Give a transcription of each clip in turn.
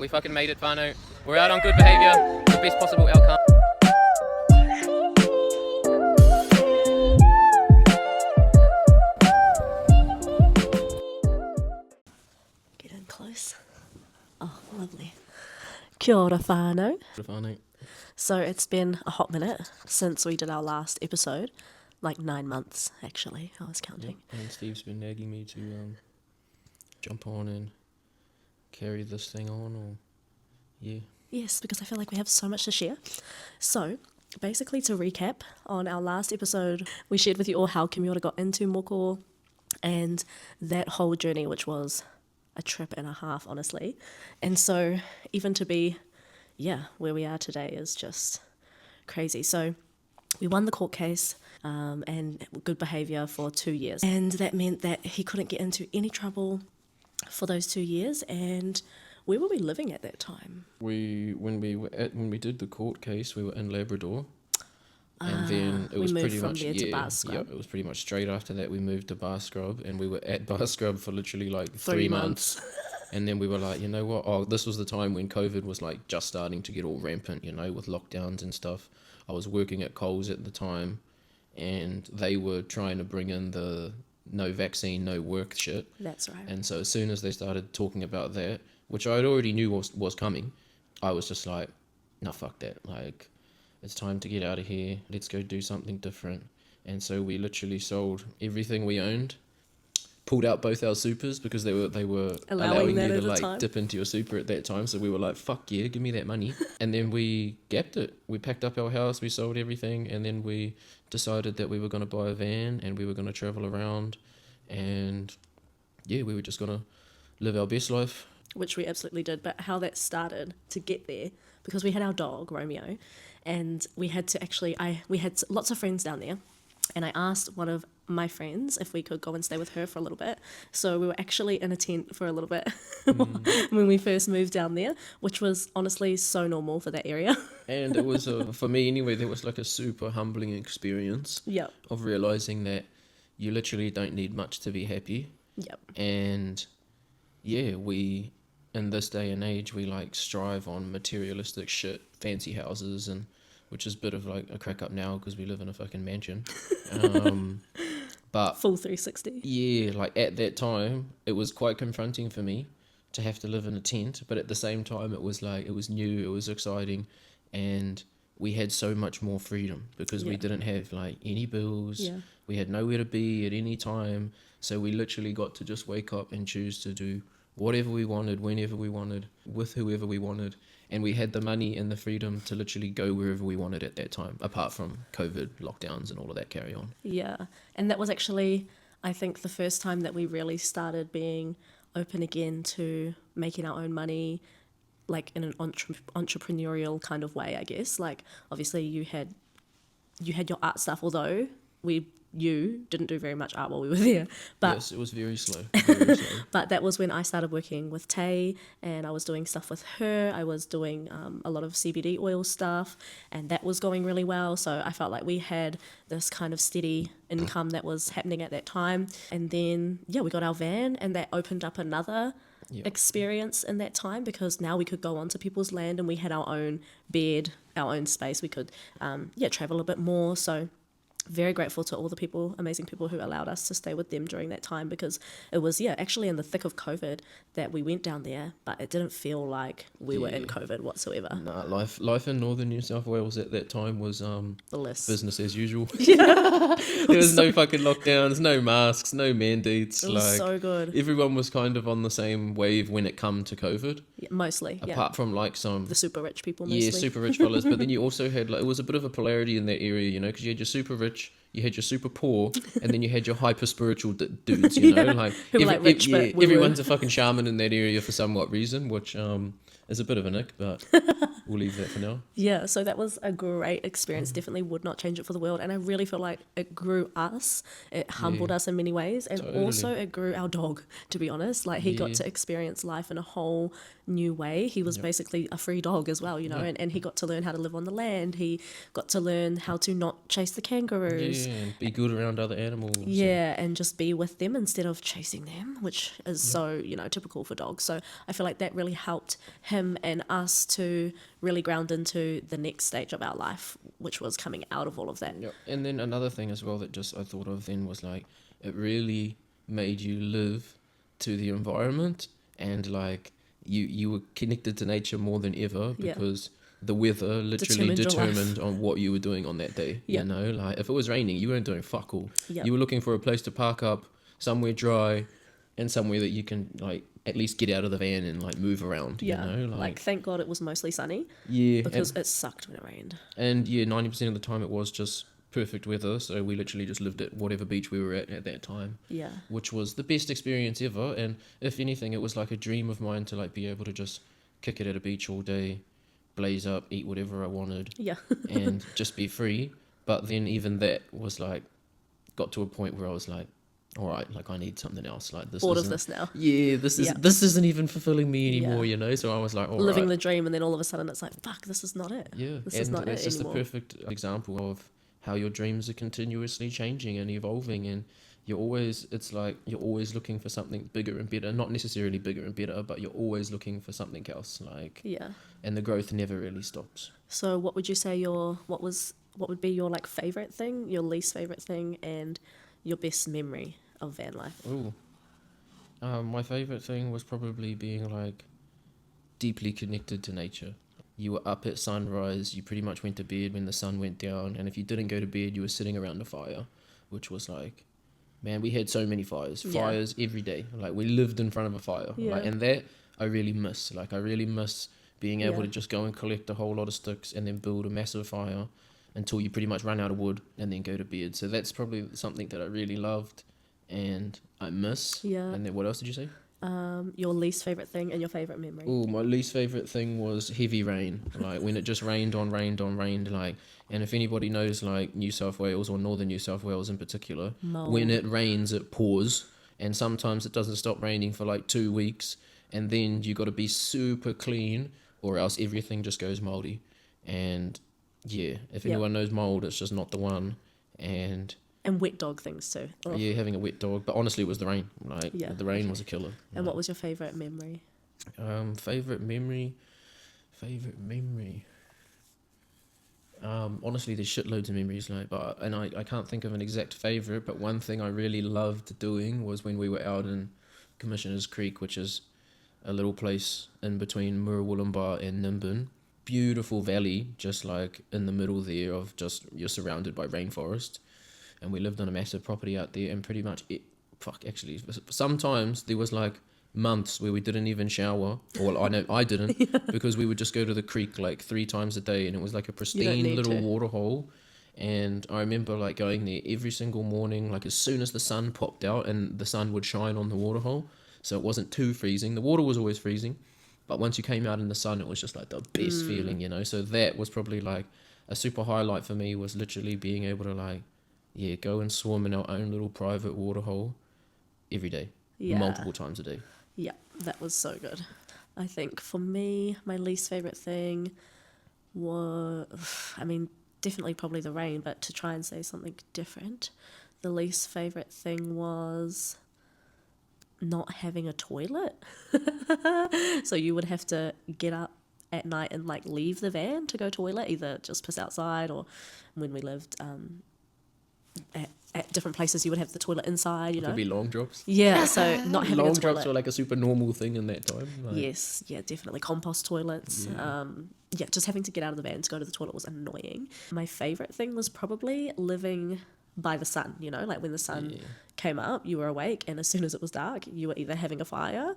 We fucking made it, whānau. We're out on good behaviour, the best possible outcome. Get in close. Oh, lovely. Kia ora whānau. Whānau. So it's been a hot minute since we did our last episode. Like 9 months, actually, I was counting. Yep. And Steve's been nagging me to jump on and carry this thing on, or yeah. Yes, because I feel like we have so much to share. So, basically to recap, on our last episode, we shared with you all how Kimiora got into moko and that whole journey, which was a trip and a half, honestly. And so, even to be, where we are today is just crazy. So, we won the court case and good behaviour for 2 years. And that meant that he couldn't get into any trouble for those 2 years. And where were we living at that time? When we did the court case, we were in Labrador. And then it was moved pretty from much there to Bar Scrub. it was pretty much straight after that we moved to Bar Scrub, and we were at Bar Scrub for literally like 3 3 months. And then we were like, you know what? Oh, this was the time when COVID was like just starting to get all rampant, you know, with lockdowns and stuff. I was working at Coles at the time, and they were trying to bring in the no vaccine, no work shit. That's right. And so as soon as they started talking about that, which I already knew was coming, I was just like, no, fuck that. Like, it's time to get out of here. Let's go do something different. And so we literally sold everything we owned, pulled out both our supers because they were allowing you to like dip into your super at that time. So we were like, fuck yeah, give me that money. And then we gapped it. We packed up our house, we sold everything, and then we decided that we were going to buy a van and we were going to travel around, and we were just going to live our best life. Which we absolutely did. But how that started to get there, because we had our dog, Romeo, and we had to actually, we had lots of friends down there, and I asked one of my friends if we could go and stay with her for a little bit. So we were actually in a tent for a little bit when we first moved down there, which was honestly so normal for that area. And it was, for me anyway, there was like a super humbling experience of realising that you literally don't need much to be happy. Yep. And we, in this day and age, we like strive on materialistic shit, fancy houses, and which is a bit of like a crack up now because we live in a fucking mansion. But full 360. Yeah, like at that time, it was quite confronting for me to have to live in a tent. But at the same time, it was like, it was new, it was exciting, and we had so much more freedom because we didn't have like any bills. Yeah. We had nowhere to be at any time. So we literally got to just wake up and choose to do whatever we wanted, whenever we wanted, with whoever we wanted. And we had the money and the freedom to literally go wherever we wanted at that time, apart from COVID lockdowns and all of that carry on. Yeah. And that was actually, I think, the first time that we really started being open again to making our own money, like in an entrepreneurial kind of way, I guess. Like, obviously you had your art stuff, although you didn't do very much art while we were there. But yes, it was very slow. But that was when I started working with Tay, and I was doing stuff with her. I was doing a lot of CBD oil stuff, and that was going really well. So I felt like we had this kind of steady income that was happening at that time. And then, we got our van, and that opened up another experience in that time, because now we could go onto people's land and we had our own bed, our own space. We could, travel a bit more. So very grateful to all the amazing people who allowed us to stay with them during that time, because it was, actually in the thick of COVID that we went down there, but it didn't feel like we were in COVID whatsoever. Nah, life in northern New South Wales at that time was bliss. Business as usual. There was no fucking lockdowns, no masks, no mandates. It was so good. Everyone was kind of on the same wave when it come to COVID. Yeah, mostly, Apart from like the super rich people mostly. Yeah, super rich fellas. But then you also had, like, it was a bit of a polarity in that area, you know, because you had your super rich, you had your super poor, and then you had your hyper spiritual dudes, you know, like, who were like rich, but everyone's a fucking shaman in that area for somewhat reason, which is a bit of a nick, but we'll leave that for now. Yeah, so that was a great experience. Definitely would not change it for the world, and I really feel like it grew us. It humbled us in many ways, and also it grew our dog. To be honest, like he got to experience life in a whole new way. He was basically a free dog as well, you know, and he got to learn how to live on the land. He got to learn how to not chase the kangaroos. just and be good around other animals. yeah, and just be with them instead of chasing them, which is so, typical for dogs. So I feel like that really helped him and us to really ground into the next stage of our life, which was coming out of all of that. Yeah. And then another thing as well that just I thought of then was like it really made you live to the environment, and like you were connected to nature more than ever Yeah. because the weather literally Determined your life. determined on what you were doing on that day. Yeah. You know, like if it was raining, you weren't doing fuck all. Yeah. You were looking for a place to park up, somewhere dry, and somewhere that you can like at least get out of the van and like move around. Yeah, You know, like thank God it was mostly sunny yeah, because it sucked when it rained. and yeah, 90% of the time it was just perfect weather, so we literally just lived at whatever beach we were at that time, Yeah, which was the best experience ever. And if anything, it was like a dream of mine to like be able to just kick it at a beach all day, blaze up, eat whatever I wanted, yeah, and just be free. But then even that was like got to a point where I was like, all right, like I need something else. Like this bored of isn't- this now. Yeah, Yeah. this isn't even fulfilling me anymore, Yeah. you know. So I was like, all Living right. the dream, and then all of a sudden it's like, fuck, this is not it. Yeah, This and is not it's it just anymore. a perfect example of how your dreams are continuously changing and evolving, and it's like you're always looking for something bigger and better. Not necessarily bigger and better, but you're always looking for something else. Like, Yeah. and the growth never really stops. So what would you say what would be your like favorite thing, your least favorite thing, and your best memory of van life? Ooh, my favorite thing was probably being like deeply connected to nature. You were up at sunrise, you pretty much went to bed when the sun went down, and if you didn't go to bed, you were sitting around a fire, which was like, man, we had so many fires. Yeah. Fires every day. Like, we lived in front of a fire. Yeah. Like, and that I really miss. Like, I really miss being able Yeah. to just go and collect a whole lot of sticks and then build a massive fire until you pretty much run out of wood and then go to bed. So that's probably something that I really loved and I miss. Yeah. And then what else did you say? Your least favorite thing and your favorite memory. Oh, my least favorite thing was heavy rain. Like when it just rained. Like, and if anybody knows like New South Wales or northern New South Wales in particular, Mold. when it rains, it pours, and sometimes it doesn't stop raining for like 2 weeks, and then you got to be super clean, or else everything just goes moldy. And yeah, if Yep. anyone knows mold, it's just not the one. And And wet dog things too. Ugh. yeah, having a wet dog. But honestly, it was the rain. Like Yeah, the rain okay. was a killer. And what was your favorite memory? Favorite memory. Honestly, there's shitloads of memories, like, but I can't think of an exact favorite. But one thing I really loved doing was when we were out in Commissioners Creek, which is a little place in between Murrawulumba and Nimbin. Beautiful valley, just like in the middle there of just you're surrounded by rainforest, and we lived on a massive property out there, and pretty much actually sometimes there was like months where we didn't even shower. Well, I know I didn't because we would just go to the creek like 3 times a day, and it was like a pristine need little to. water hole. And I remember like going there every single morning, like as soon as the sun popped out, and the sun would shine on the water hole, so it wasn't too freezing. The water was always freezing, but once you came out in the sun, it was just like the best feeling, you know. So that was probably like a super highlight for me, was literally being able to like, yeah, go and swim in our own little private water hole every day, Yeah. multiple times a day. Yeah, that was so good. I think for me, my least favorite thing was, I mean, definitely probably the rain, but to try and say something different, the least favorite thing was not having a toilet. So you would have to get up at night and like leave the van to go toilet, either just piss outside, or when we lived at different places, you would have the toilet inside, you know. Could be long drops. Yeah, so not having Long a toilet. drops were like a super normal thing in that time. Like, Yes, yeah, definitely. Compost toilets. Yeah. Yeah, just having to get out of the van to go to the toilet was annoying. My favourite thing was probably living by the sun, you know, like when the sun came up, you were awake, and as soon as it was dark, you were either having a fire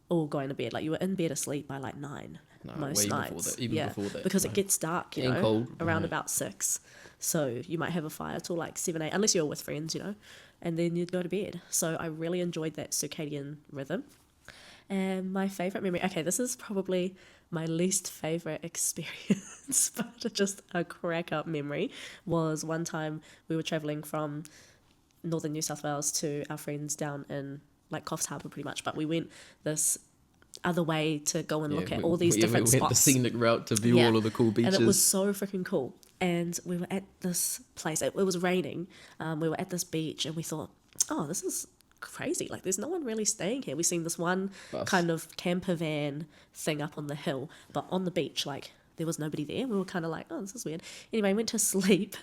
or going to bed. Like you were in bed asleep by like 9 No, most way before nights. that, even before that, because like, it gets dark, you getting know, cold, around right. about 6. So you might have a fire till like 7, 8, unless you're with friends, you know, and then you'd go to bed. So I really enjoyed that circadian rhythm. And my favourite memory, okay, this is probably my least favourite experience, but just a crack up memory, was one time we were travelling from northern New South Wales to our friends down in like Coffs Harbour pretty much, but we went this other way to go and look at all these different we went the spots. scenic route to view all of the cool beaches. And it was so freaking cool. And we were at this place. It was raining. We were at this beach, and we thought, oh, this is crazy. Like, there's no one really staying here. We seen this one Bus. kind of camper van thing up on the hill, but on the beach, like, there was nobody there. We were kind of like, oh, this is weird. Anyway, I went to sleep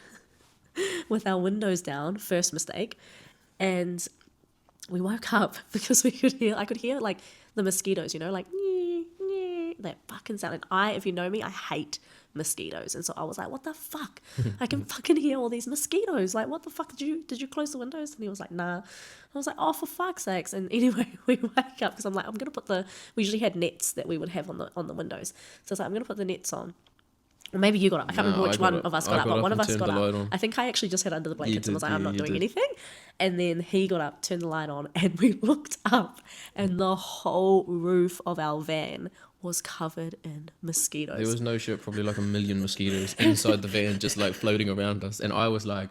with our windows down. First mistake. And we woke up because I could hear like the mosquitoes, you know, like that fucking sound. And if you know me, I hate mosquitoes. And so I was like, what the fuck? I can fucking hear all these mosquitoes. Like, what the fuck? Did you close the windows? And he was like, nah. I was like, oh, for fuck's sakes. And anyway, we wake up because I'm like, I'm going to put we usually had nets that we would have on the windows. So I was like, I'm going to put the nets on. Or maybe you got up. I can't remember which one of us got up, but one of us got up. I think I actually just had under the blankets and was like, I'm not doing anything. And then he got up, turned the light on, and we looked up, and the whole roof of our van was covered in mosquitoes. There was no shit, probably like 1 million mosquitoes inside the van, just like floating around us. And I was like,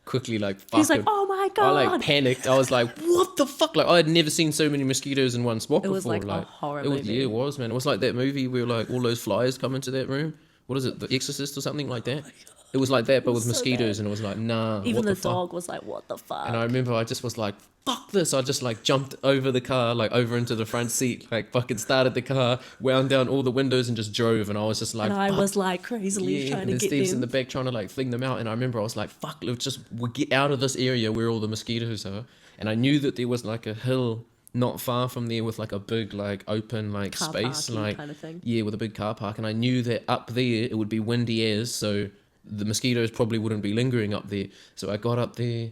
quickly like, fuck. He's like, oh my God. I like panicked. I was like, what the fuck? Like, I had never seen so many mosquitoes in one spot before. It was like a horror movie. Yeah, it was, man. It was like that movie where like all those flies come into that room. What is it? The Exorcist or something like that? It was like that, but with mosquitoes, and it was like, nah. Even the dog was like, what the fuck? And I remember I just was like, fuck this. I just like jumped over the car, like over into the front seat, like fucking started the car, wound down all the windows and just drove. And I was just like, and I was like crazily trying to get Steve's them. in the back trying to like fling them out. And I remember I was like, fuck, we'll get out of this area where all the mosquitoes are. And I knew that there was like a hill not far from there with like a big like open like car space like kind of thing. Yeah, with a big car park. And I knew that up there it would be windy as, so the mosquitoes probably wouldn't be lingering up there. So I got up there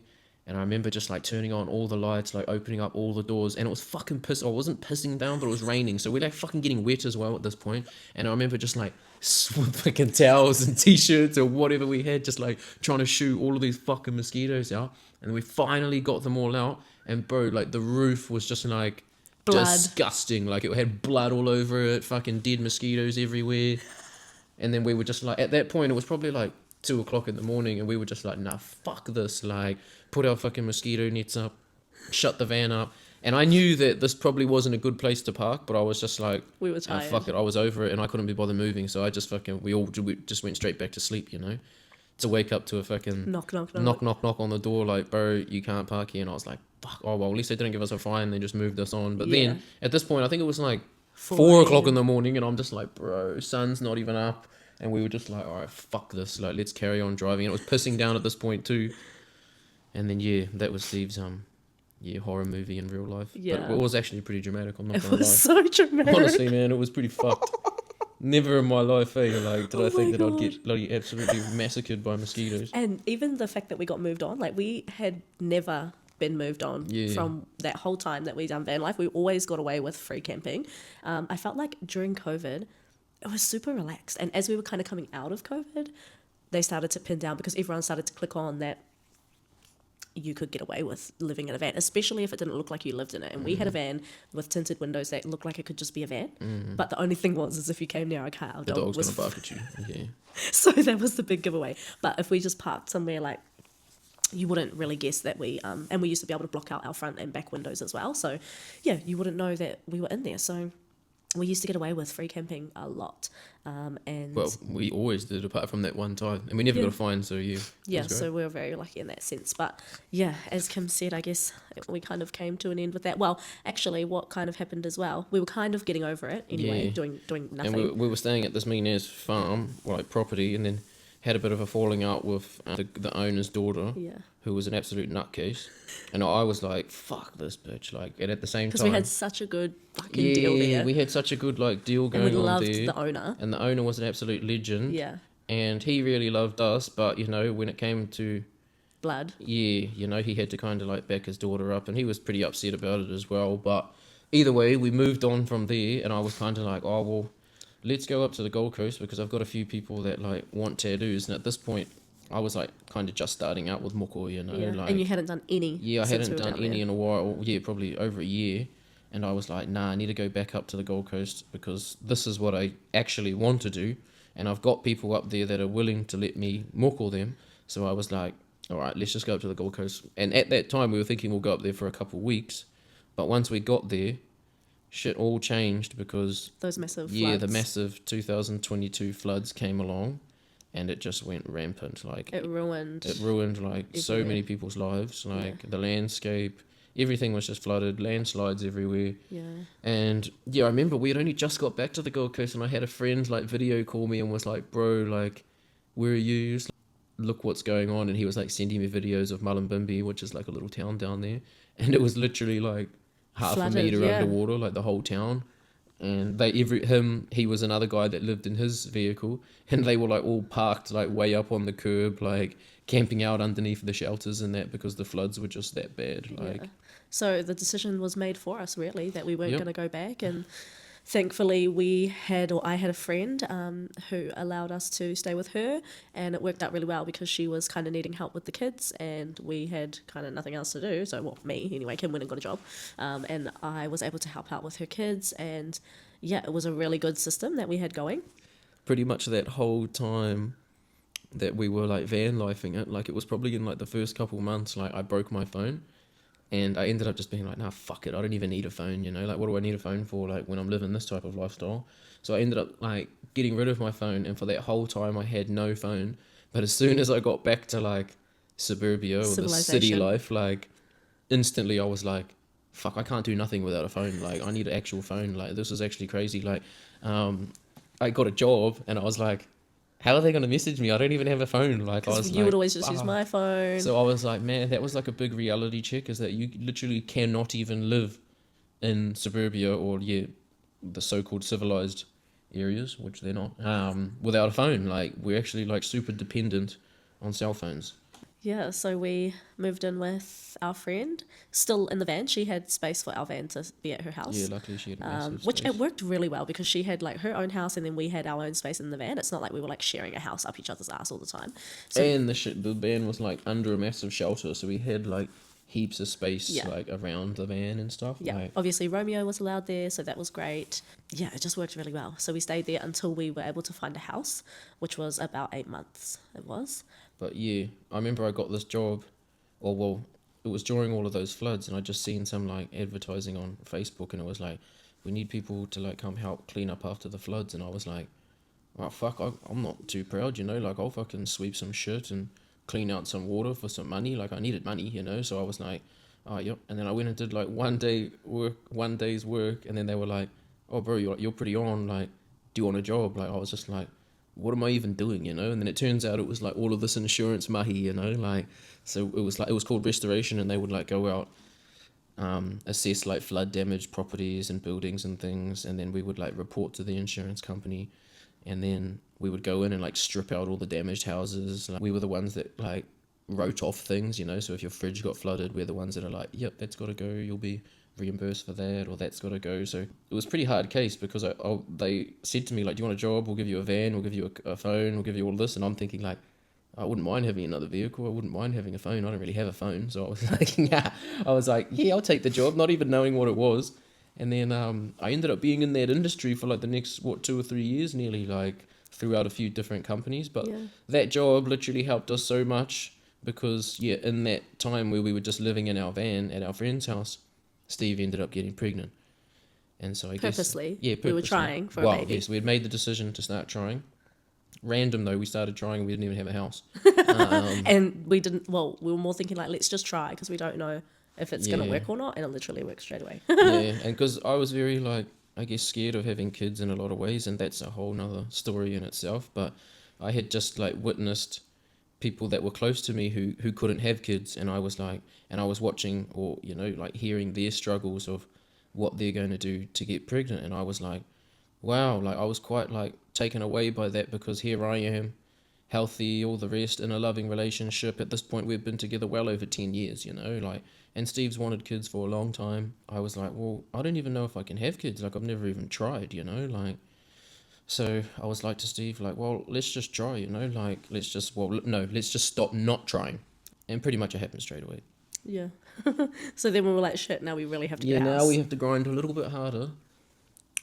and I remember just like turning on all the lights, like opening up all the doors, and it was fucking piss. I wasn't pissing down, but it was raining, so we're like fucking getting wet as well at this point. And I remember just like with fucking towels and t-shirts or whatever we had, just like trying to shoot all of these fucking mosquitoes out. And we finally got them all out. And bro, like the roof was just like blood. Disgusting. Like it had blood all over it, fucking dead mosquitoes everywhere. And then we were just like, at that point, it was probably like 2 o'clock in the morning, and we were just like, nah, fuck this. Like, put our fucking mosquito nets up, shut the van up. And I knew that this probably wasn't a good place to park, but I was just like, we were tired. Fuck it. I was over it, and I couldn't be bothered moving. So I just we just went straight back to sleep, you know? To wake up to a fucking knock on the door, like, bro, you can't park here. And I was like, fuck, oh, well, at least they didn't give us a fine. They just moved us on. But then, at this point, I think it was like 4 o'clock in the morning, and I'm just like, bro, sun's not even up. And we were just like, all right, fuck this. Like, let's carry on driving. And it was pissing down at this point, too. And then, yeah, that was Steve's, horror movie in real life. Yeah. But it was actually pretty dramatic, I'm not going to lie. It was so dramatic. Honestly, man, it was pretty fucked. Never in my life, like, did I think that I'd get bloody absolutely massacred by mosquitoes. And even the fact that we got moved on, like, we had never been moved on from that whole time that we done van life. We always got away with free camping. I felt like during COVID, it was super relaxed. And as we were kind of coming out of COVID, they started to pin down because everyone started to click on that you could get away with living in a van, especially if it didn't look like you lived in it. And we had a van with tinted windows that looked like it could just be a van. But the only thing is if you came near our car, our dog was going to bark at you. Yeah. So that was the big giveaway. But if we just parked somewhere, like, you wouldn't really guess that we and we used to be able to block out our front and back windows as well. So yeah, you wouldn't know that we were in there. So we used to get away with free camping a lot. And well, we always did, apart from that one time, and we never got a fine. So yeah, so we were very lucky in that sense. But yeah, as Kim said, I guess we kind of came to an end with that. Well, actually, what kind of happened as well, we were kind of getting over it anyway, doing nothing. And we were staying at this mean-ass farm, like property, and then had a bit of a falling out with the owner's daughter, who was an absolute nutcase. And I was like, fuck this bitch. Like, and at the same time, because we had such a good fucking deal there. Yeah, we had such a good like deal going on there. And we loved the owner. And the owner was an absolute legend. Yeah. And he really loved us, but, you know, when it came to blood, you know, he had to kind of like back his daughter up, and he was pretty upset about it as well. But either way, we moved on from there, and I was kind of like, oh, well, let's go up to the Gold Coast, because I've got a few people that like want tattoos. And at this point, I was like kind of just starting out with moko, you know. Yeah. Like, and you hadn't done any. Yeah, I hadn't done any in a while. Yeah, probably over a year. And I was like, nah, I need to go back up to the Gold Coast, because this is what I actually want to do. And I've got people up there that are willing to let me moko them. So I was like, all right, let's just go up to the Gold Coast. And at that time, we were thinking we'll go up there for a couple of weeks. But once we got there, shit all changed, because those massive floods. Yeah, the massive 2022 floods came along, and it just went rampant. Like It ruined it ruined like so everywhere. many people's lives. Like Yeah. the landscape, everything was just flooded, landslides everywhere. Yeah. And yeah, I remember we had only just got back to the Gold Coast, and I had a friend like video call me and was like, "Bro, like, where are you? Just, look what's going on." And he was like sending me videos of Mullumbimby, which is like a little town down there, and it was literally like half a Flooded, meter yeah. underwater, like the whole town. And he was another guy that lived in his vehicle, and they were like all parked like way up on the curb, like camping out underneath the shelters and that, because the floods were just that bad. Yeah. Like, So the decision was made for us, really, that we weren't yep. going to go back. And thankfully, I had a friend who allowed us to stay with her. And it worked out really well because she was kind of needing help with the kids. And we had kind of nothing else to do. So, well, me, anyway, Kim went and got a job. And I was able to help out with her kids. And yeah, it was a really good system that we had going. Pretty much that whole time that we were like van lifing it, like it was probably in like the first couple months, like I broke my phone, and I ended up just being like, nah, fuck it, I don't even need a phone, you know, like what do I need a phone for, like when I'm living this type of lifestyle. So I ended up like getting rid of my phone, and for that whole time I had no phone. But as soon as I got back to like suburbia or the city Civilization. life, like instantly I was like, fuck, I can't do nothing without a phone, like I need an actual phone. Like this is actually crazy. Like I got a job, and I was like, how are they going to message me? I don't even have a phone. Like I Because was you would like, always just use my phone. so I was like, man, that was like a big reality check, is that you literally cannot even live in suburbia, or yeah, the so-called civilized areas, which they're not, without a phone. Like we're actually like super dependent on cell phones. Yeah, so we moved in with our friend, still in the van. She had space for our van to be at her Yeah, house, luckily she had a massive which it space. worked really well because she had like her own house and then we had our own space in the van. It's not like we were like sharing a house up each other's ass all the time. So And the van was like under a massive shelter, so we had like heaps of space yeah, like around the van and stuff. yeah. Like, Obviously Romeo was allowed there, so that was great. Yeah, it just worked really well. So we stayed there until we were able to find a house, which was about 8 months. It was. but yeah, I remember I got this job, or well, it was during all of those floods, and I just seen some like advertising on Facebook, and it was like, we need people to like come help clean up after the floods, and I was like, oh fuck, I'm not too proud, you know, like I'll fucking sweep some shit and clean out some water for some money. Like I needed money, you know, so I was like, oh yep. And then I went and did like 1 day's work, and then they were like, oh bro, you're pretty on, like, do you want a job? Like I was just like, what am I even doing, you know? And then it turns out it was like all of this insurance mahi, you know, like, so it was like, it was called restoration, and they would like go out, assess like flood damaged properties and buildings and things, and then we would like report to the insurance company, and then we would go in and like strip out all the damaged houses. Like, we were the ones that like wrote off things, you know, so if your fridge got flooded, we're the ones that are like, yep, that's got to go, you'll be reimbursed for that, or that's got to go. So it was a pretty hard case, because they said to me like, do you want a job, we'll give you a van, we'll give you a phone, we'll give you all this, and I'm thinking like, I wouldn't mind having another vehicle, I wouldn't mind having a phone, I don't really have a phone. So I was like, yeah, I was like, yeah, I'll take the job, not even knowing what it was. And then I ended up being in that industry for like the next 2 or 3 years nearly, like throughout a few different companies. But Yeah. that job literally helped us so much, because yeah, in that time where we were just living in our van at our friend's house, Steve ended up getting pregnant. And so I Purposely. guess, yeah, We were purposely. trying for a Well, baby. yes, we had made the decision to start trying. Random though, we started trying and we didn't even have a house. And we didn't, well, we were more thinking like, let's just try because we don't know if it's going to Yeah. work or not. And it literally worked straight away. Yeah, and because I was very like, I guess, scared of having kids in a lot of ways, and that's a whole nother story in itself. But I had just like witnessed people that were close to me who couldn't have kids, and I was like, and I was watching, or you know, like hearing their struggles of what they're going to do to get pregnant, and I was like, wow, like I was quite like taken away by that, because here I am, healthy, all the rest, in a loving relationship. At this point, we've been together well over 10 years, you know, like, and Steve's wanted kids for a long time. I was like, well, I don't even know if I can have kids. Like, I've never even tried, you know, like, so I was like to Steve, like, well, let's just try, you know, like, let's just stop not trying. And pretty much it happened straight away. Yeah. So then we were like, shit, now we really have to Yeah, get a house. now we have to grind a little bit harder.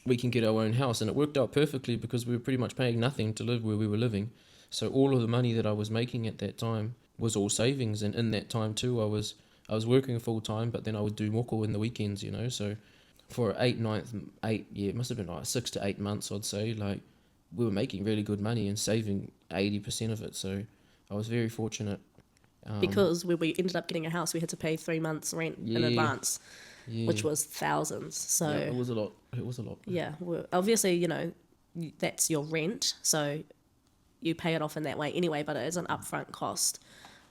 We can get our own house, and it worked out perfectly because we were pretty much paying nothing to live where we were living. So all of the money that I was making at that time was all savings, and in that time too, I was working full time, but then I would do moko in the weekends, you know. So for it must have been like 6 to 8 months, I'd say, like we were making really good money and saving 80% of it. So I was very fortunate. Because when we ended up getting a house, we had to pay 3 months rent in advance, Yeah. which was thousands. So Yeah, it was a lot. It was a lot. yeah, obviously, you know, that's your rent, so you pay it off in that way anyway, but it is an upfront cost.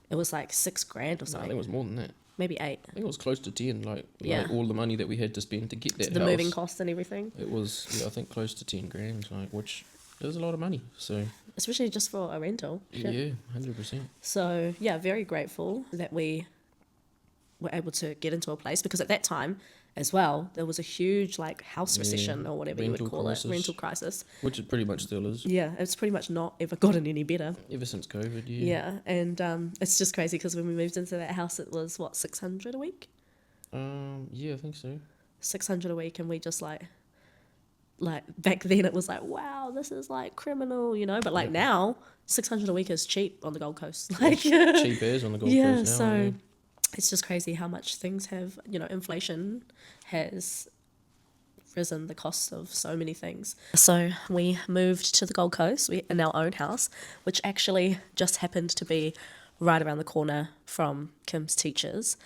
It was like $6,000 or No, I think something, it was more than that. maybe 8. I think it was close to 10. Like Yeah. all the money that we had to spend to get that The house. moving costs and everything, It was, I think, close to 10 grand. Like, which is a lot of money. So especially just for a rental. Shit. yeah, 100%. So yeah, very grateful that we were able to get into a place, because at that time as well, there was a huge like house recession or whatever you would rental call crisis. it, rental crisis. Which it pretty much still is. Yeah, it's pretty much not ever gotten any better. Ever since COVID, yeah. Yeah, and it's just crazy because when we moved into that house, it was what, 600 a week, Yeah, I think so. 600 a week, and we just like back then it was like, wow, this is like criminal, you know. But like now, 600 a week is cheap on the Gold Coast. Like Cheap as on the Gold yeah, Coast now. so yeah. it's just crazy how much things have, you know, inflation has risen the cost of so many things. So we moved to the Gold Coast in our own house, which actually just happened to be right around the corner from Kim's teachers,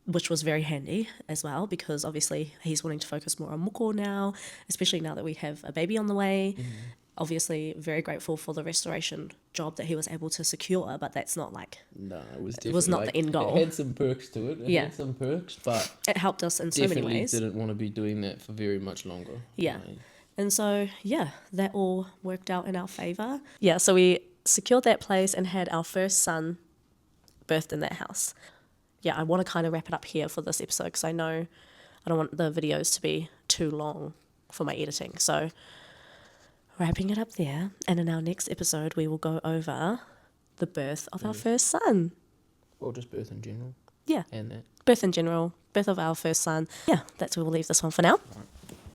which was very handy as well, because obviously he's wanting to focus more on Moko now, especially now that we have a baby on the way. Obviously very grateful for the restoration job that he was able to secure, but that's not like, No, it was definitely, it was not like, the end goal. It had some perks to it. It Yeah. had some perks, but It helped us in so many definitely ways. didn't want to be doing that for very much longer. Yeah. Like, And so, yeah, that all worked out in our favour. Yeah, so we secured that place and had our first son birthed in that house. Yeah, I want to kind of wrap it up here for this episode, because I know I don't want the videos to be too long for my editing. So wrapping it up there. And in our next episode, we will go over the birth of our first son. or just birth in general. Yeah, And that. birth in general, birth of our first son. Yeah, that's where we'll leave this one for now. Right.